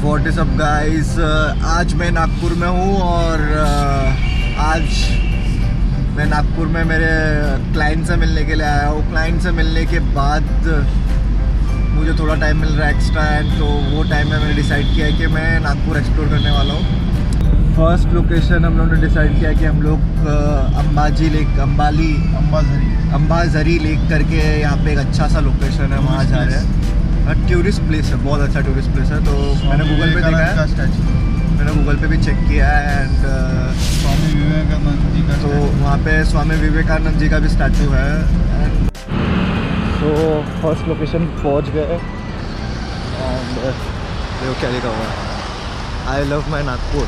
What is up guys, आज मैं नागपुर में हूँ और आज मैं नागपुर में मेरे क्लाइंट से मिलने के लिए आया हूँ। क्लाइंट से मिलने के बाद मुझे थोड़ा टाइम मिल रहा है एक्स्ट्रा, एंड तो वो टाइम में मैंने डिसाइड किया है कि मैं नागपुर एक्सप्लोर करने वाला हूँ। फर्स्ट लोकेशन हम लोगों ने डिसाइड किया कि हम लोग अंबाजी लेक, अंबाझरी लेक करके यहाँ पे एक अच्छा सा लोकेशन है, वहाँ जा रहे हैं। टूरिस्ट प्लेस है, बहुत अच्छा टूरिस्ट प्लेस है। तो मैंने गूगल पे देखा है, मैंने गूगल पे भी चेक किया है, एंड स्वामी विवेकानंद जी का तो वहाँ पे स्वामी विवेकानंद जी का भी स्टैचू है। एंड तो फर्स्ट लोकेशन पहुँच गए, एंड देखो क्या लिखा हुआ है, आई लव माई नागपुर।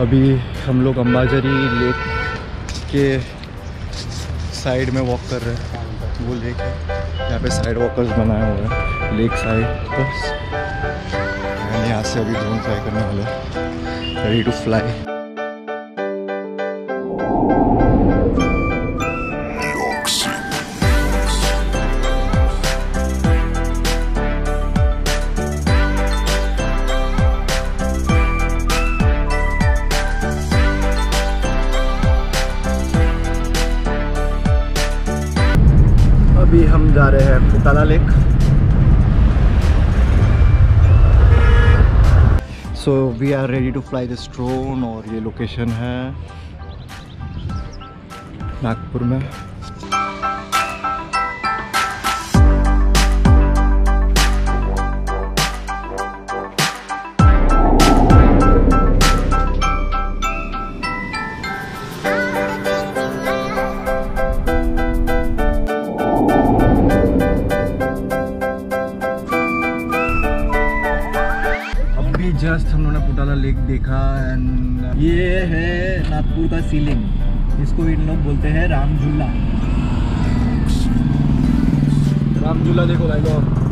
अभी हम लोग अंबाझरी लेक के साइड में वॉक कर रहे हैं। वो लेक है, यहाँ पे साइड वॉकर्स बनाए हुए हैं, लेक साइड बस। एंड यहाँ से अभी ड्रोन फ्लाई करने वाले हैं, रेडी टू फ्लाई। अभी हम जा रहे हैं Putala lake. So we are ready to fly this drone, और ये लोकेशन है नागपुर में। जस्ट हम लोगों ने पुताला लेक देखा, एंड ये है नागपुर का सीलिंग। इसको इन लोग बोलते हैं राम झूला। राम झूला देखो भाई लोग।